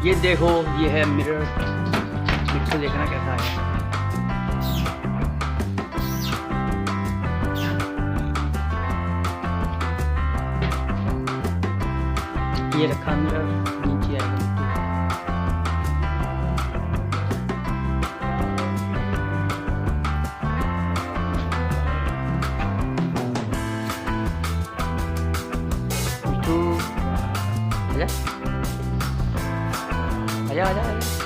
ये देखो, ये है मिरर। मिट्टू देखना कैसा है। ये रखा मिरर, नीचे आएगा। मिट्टू आजा आजा आजा आजा।